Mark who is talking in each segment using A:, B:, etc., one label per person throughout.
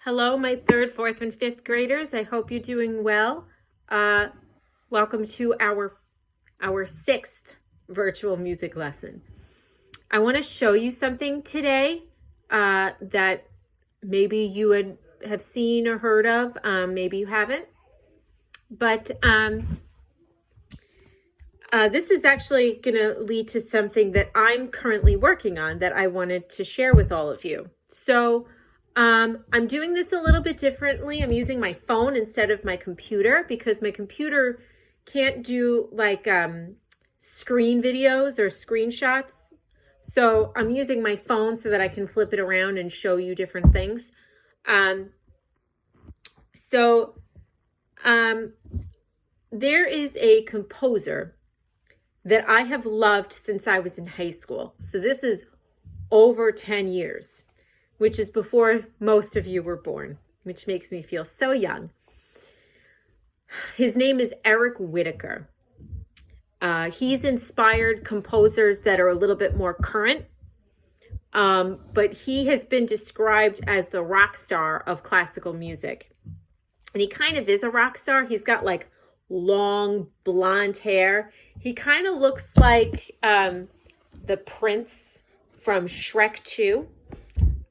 A: Hello, my third, fourth, and fifth graders. I hope you're doing well. Welcome to our sixth virtual music lesson. I want to show you something today that maybe you have seen or heard of. Maybe you haven't. But this is actually going to lead to something that I'm currently working on that I wanted to share with all of you. So I'm doing this a little bit differently. I'm using my phone instead of my computer because my computer can't do like screen videos or screenshots. So I'm using my phone so that I can flip it around and show you different things. There is a composer that I have loved since I was in high school. So this is over 10 years, which is before most of you were born, which makes me feel so young. His name is Eric Whitacre. He's inspired composers that are a little bit more current, but he has been described as the rock star of classical music. And he kind of is a rock star. He's got like long blonde hair. He kind of looks like the prince from Shrek 2.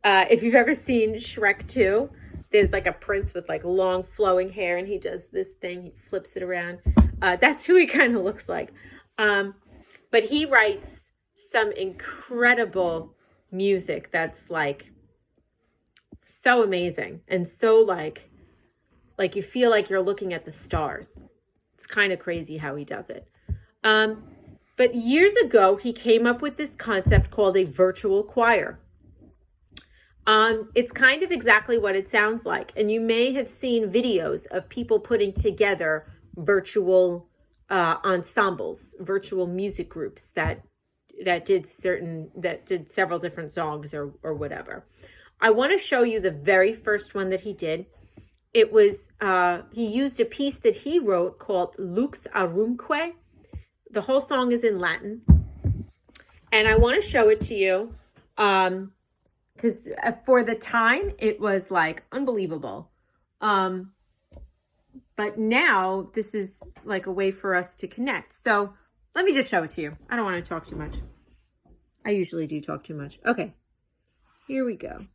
A: If you've ever seen Shrek 2, there's like a prince with like long flowing hair and he does this thing, he flips it around. That's who he kind of looks like. But he writes some incredible music that's like so amazing and so like you feel like you're looking at the stars. It's kind of crazy how he does it. But years ago, he came up with this concept called a virtual choir. It's kind of exactly what it sounds like. And you may have seen videos of people putting together virtual ensembles, virtual music groups that did several different songs or whatever. I want to show you the very first one that he did. It was, he used a piece that he wrote called Lux Aurumque. The whole song is in Latin. And I want to show it to you because for the time, it was like unbelievable. But now this is like a way for us to connect. So let me just show it to you. I don't want to talk too much. I usually do talk too much. Okay, here we go.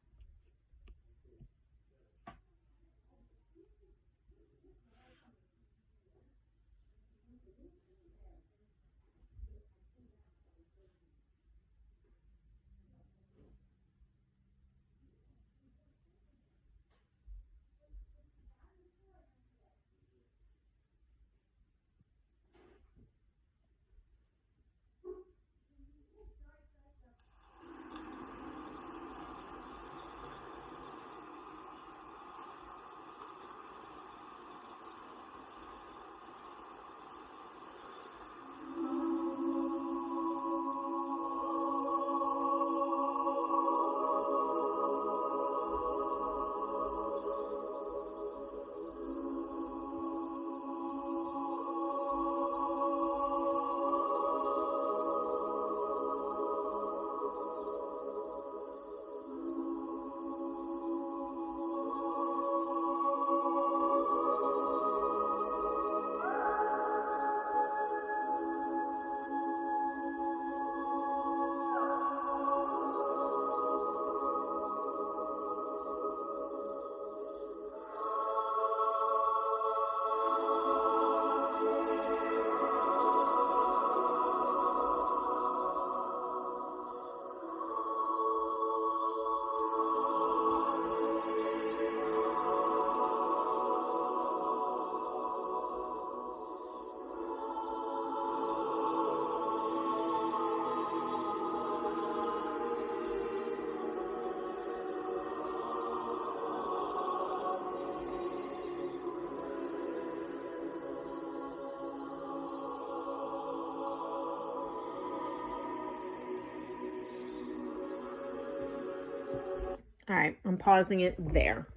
A: All right, I'm pausing it there.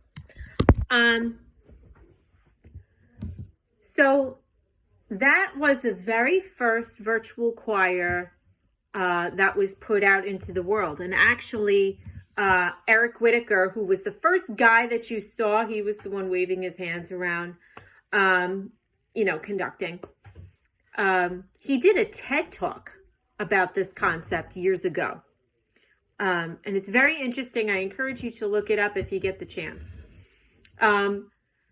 A: So that was the very first virtual choir that was put out into the world. And actually, Eric Whitaker, who was the first guy that you saw. He was the one waving his hands around, conducting. He did a TED Talk about this concept years ago. And it's very interesting. I encourage you to look it up if you get the chance.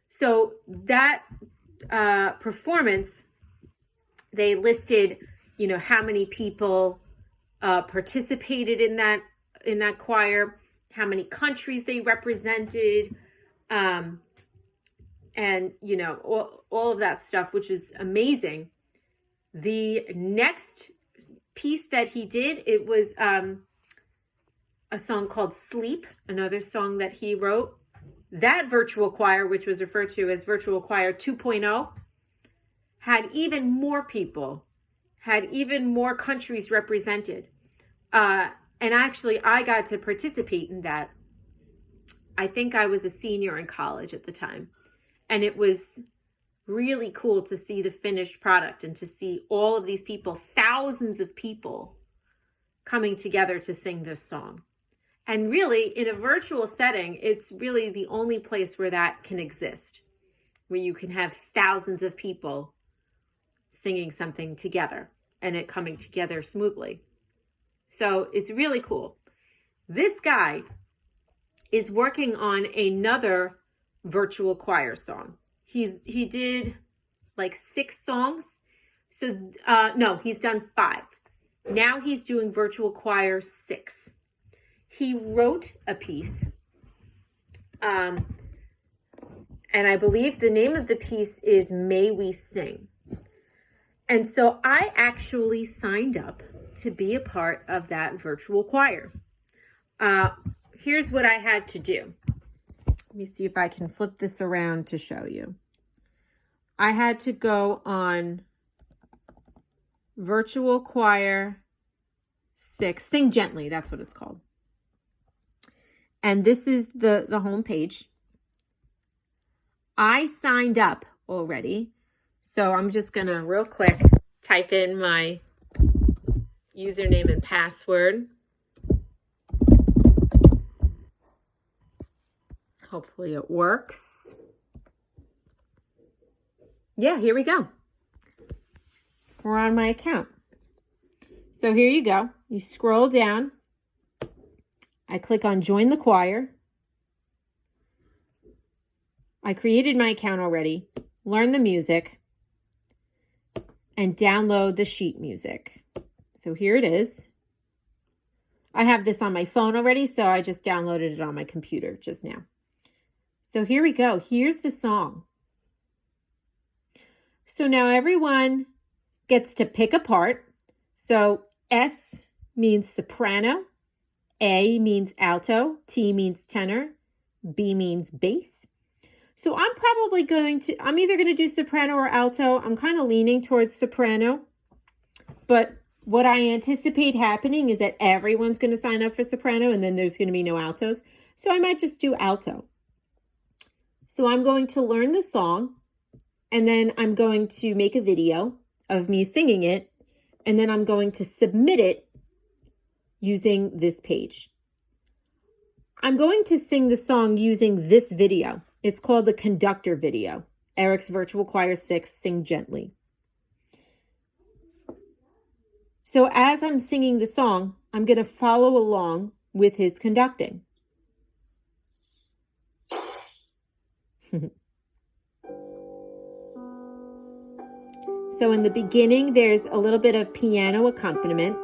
A: So that performance, they listed, how many people participated in that choir, how many countries they represented, and all of that stuff, which is amazing. The next piece that he did, it was a song called Sleep, another song that he wrote. That virtual choir, which was referred to as Virtual Choir 2.0, had even more people, had even more countries represented. And actually, I got to participate in that. I think I was a senior in college at the time. And it was really cool to see the finished product and to see all of these people, thousands of people, coming together to sing this song. And really, in a virtual setting, it's really the only place where that can exist, where you can have thousands of people singing something together and it coming together smoothly. So it's really cool. This guy is working on another virtual choir song. He did like 6 songs. So no, he's done 5. Now he's doing virtual choir 6. He wrote a piece, and I believe the name of the piece is May We Sing. And so I actually signed up to be a part of that virtual choir. Here's what I had to do. Let me see if I can flip this around to show you. I had to go on Virtual Choir 6, Sing Gently, that's what it's called. And this is the home page. I signed up already. So I'm just going to real quick type in my username and password. Hopefully it works. Yeah, here we go. We're on my account. So here you go. You scroll down. I click on Join the Choir. I created my account already. Learn the music. And download the sheet music. So here it is. I have this on my phone already, so I just downloaded it on my computer just now. So here we go. Here's the song. So now everyone gets to pick a part. So S means soprano. A means alto, T means tenor, B means bass. So I'm either going to do soprano or alto. I'm kind of leaning towards soprano. But what I anticipate happening is that everyone's going to sign up for soprano and then there's going to be no altos. So I might just do alto. So I'm going to learn the song and then I'm going to make a video of me singing it and then I'm going to submit it using this page. I'm going to sing the song using this video. It's called the conductor video. Eric's Virtual Choir 6, Sing Gently. So as I'm singing the song, I'm going to follow along with his conducting. So in the beginning, there's a little bit of piano accompaniment.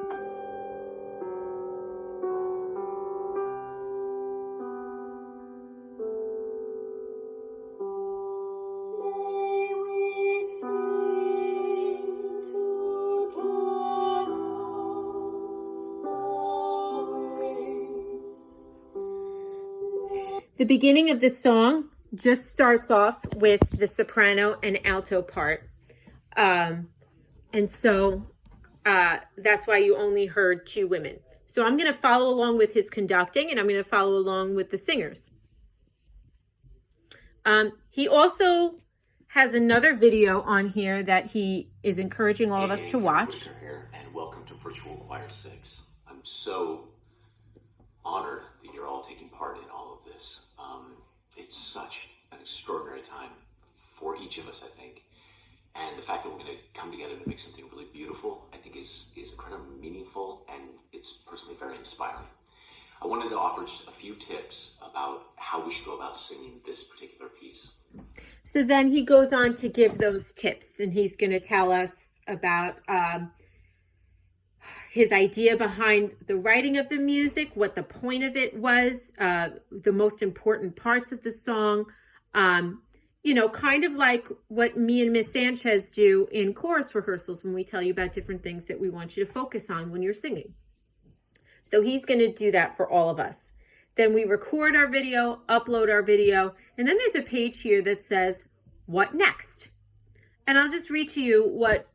A: The beginning of this song just starts off with the soprano and alto part. And so that's why you only heard 2 women. So I'm going to follow along with his conducting and I'm going to follow along with the singers. He also has another video on here that he is encouraging all of us to watch.
B: Here, and welcome to Virtual Choir 6. I'm so honored that you're all taking part in all of this. It's such an extraordinary time for each of us, I think. And the fact that we're going to come together to make something really beautiful, I think is incredibly meaningful, and it's personally very inspiring. I wanted to offer just a few tips about how we should go about singing this particular piece.
A: So then he goes on to give those tips, and he's going to tell us about his idea behind the writing of the music, what the point of it was, the most important parts of the song, you know, kind of like what me and Miss Sanchez do in chorus rehearsals when we tell you about different things that we want you to focus on when you're singing. So he's going to do that for all of us. Then we record our video, upload our video, and then there's a page here that says, what next? And I'll just read to you what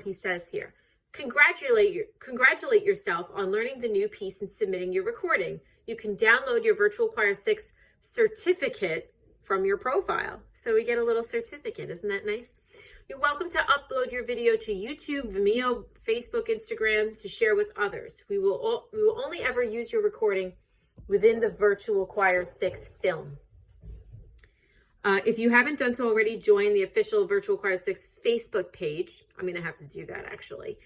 A: he says here. Congratulate yourself on learning the new piece and submitting your recording. You can download your Virtual Choir 6 certificate from your profile. So we get a little certificate. Isn't that nice? You're welcome to upload your video to YouTube, Vimeo, Facebook, Instagram to share with others. We will only ever use your recording within the Virtual Choir 6 film. If you haven't done so already, join the official Virtual Choir 6 Facebook page. I'm going to have to do that actually,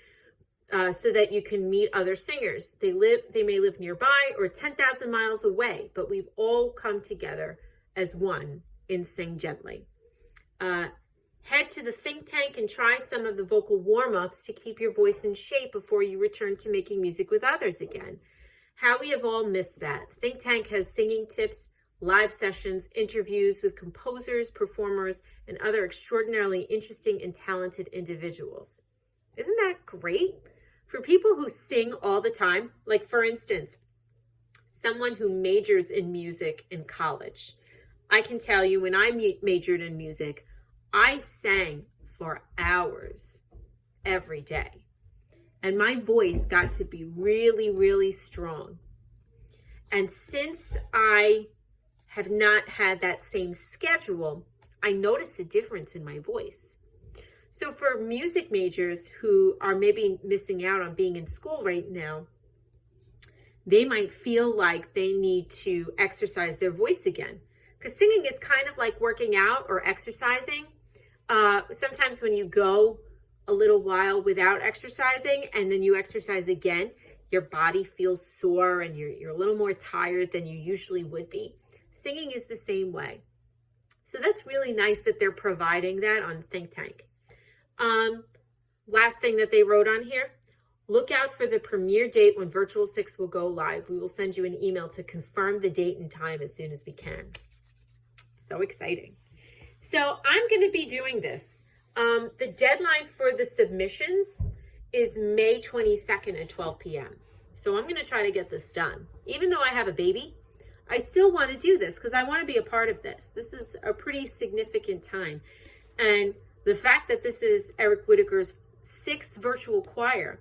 A: so that you can meet other singers. They may live nearby or 10,000 miles away, but we've all come together as one in Sing Gently. Head to the think tank and try some of the vocal warm-ups to keep your voice in shape before you return to making music with others again. How we have all missed that. Think Tank has singing tips, live sessions, interviews with composers, performers, and other extraordinarily interesting and talented individuals. Isn't that great? For people who sing all the time, like for instance, someone who majors in music in college. I can tell you when I majored in music, I sang for hours every day. And my voice got to be really, really strong. And since I have not had that same schedule, I notice a difference in my voice. So for music majors who are maybe missing out on being in school right now, they might feel like they need to exercise their voice again. Because singing is kind of like working out or exercising. Sometimes when you go a little while without exercising and then you exercise again, your body feels sore and you're a little more tired than you usually would be. Singing is the same way. So that's really nice that they're providing that on Think Tank. Last thing that they wrote on here, look out for the premiere date when Virtual 6 will go live. We will send you an email to confirm the date and time as soon as we can. So exciting. So I'm going to be doing this. The deadline for the submissions is May 22nd at 12 p.m. So I'm going to try to get this done. Even though I have a baby, I still want to do this because I want to be a part of this. This is a pretty significant time. And the fact that this is Eric Whitacre's 6th virtual choir,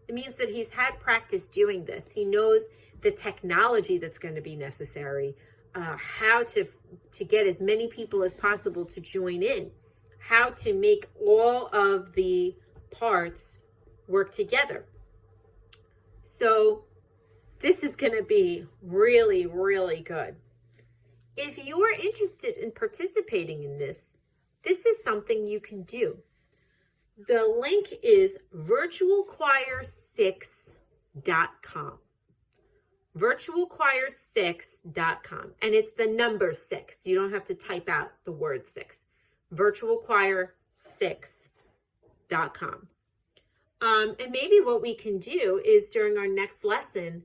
A: it means that he's had practice doing this. He knows the technology that's going to be necessary, how to get as many people as possible to join in, how to make all of the parts work together. So this is going to be really, really good. If you're interested in participating in this, this is something you can do. The link is virtualchoir6.com. virtualchoir6.com. And it's the number 6. You don't have to type out the word 6. virtualchoir6.com. And maybe what we can do is during our next lesson,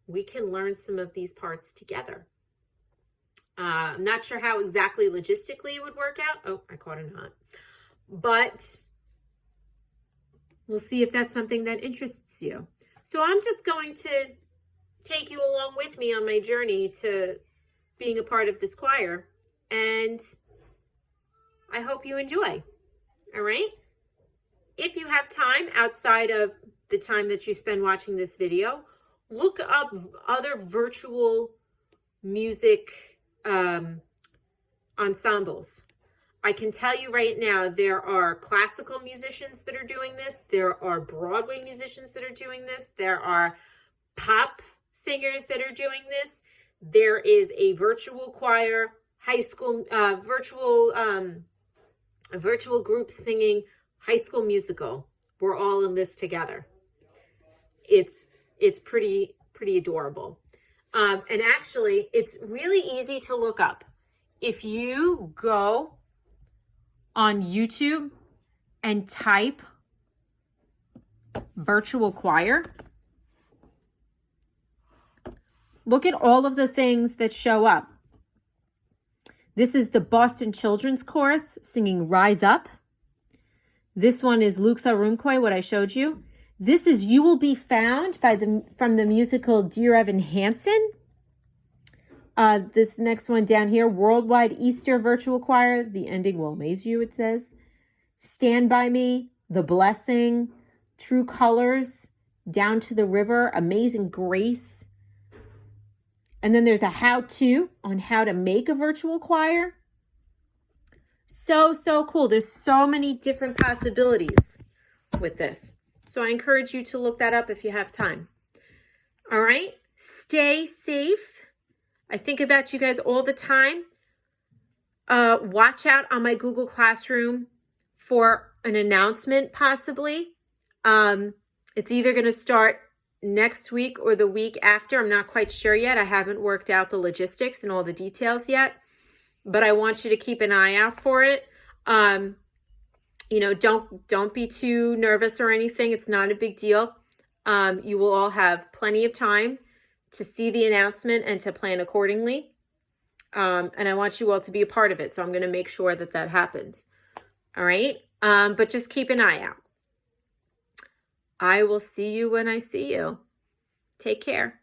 A: we can learn some of these parts together. I'm not sure how exactly logistically it would work out. Oh, I caught a knot. But we'll see if that's something that interests you. So I'm just going to take you along with me on my journey to being a part of this choir. And I hope you enjoy. All right? If you have time outside of the time that you spend watching this video, look up other virtual music ensembles. I can tell you right now, there are classical musicians that are doing this. There are Broadway musicians that are doing this. There are pop singers that are doing this. There is a virtual choir, high school, virtual group singing High School Musical. We're all in this together. It's pretty adorable. And actually, it's really easy to look up. If you go on YouTube and type virtual choir, look at all of the things that show up. This is the Boston Children's Chorus singing Rise Up. This one is Luxa Rumkoi, what I showed you. This is You Will Be Found from the musical Dear Evan Hansen. This next one down here, Worldwide Easter Virtual Choir. The ending will amaze you, it says. Stand By Me, The Blessing, True Colors, Down to the River, Amazing Grace. And then there's a how-to on how to make a virtual choir. So cool. There's so many different possibilities with this. So I encourage you to look that up if you have time. All right. Stay safe. I think about you guys all the time. Watch out on my Google Classroom for an announcement, possibly. It's either going to start next week or the week after. I'm not quite sure yet. I haven't worked out the logistics and all the details yet, but I want you to keep an eye out for it. Don't be too nervous or anything. It's not a big deal. You will all have plenty of time to see the announcement and to plan accordingly. And I want you all to be a part of it. So I'm going to make sure that happens. All right. But just keep an eye out. I will see you when I see you. Take care.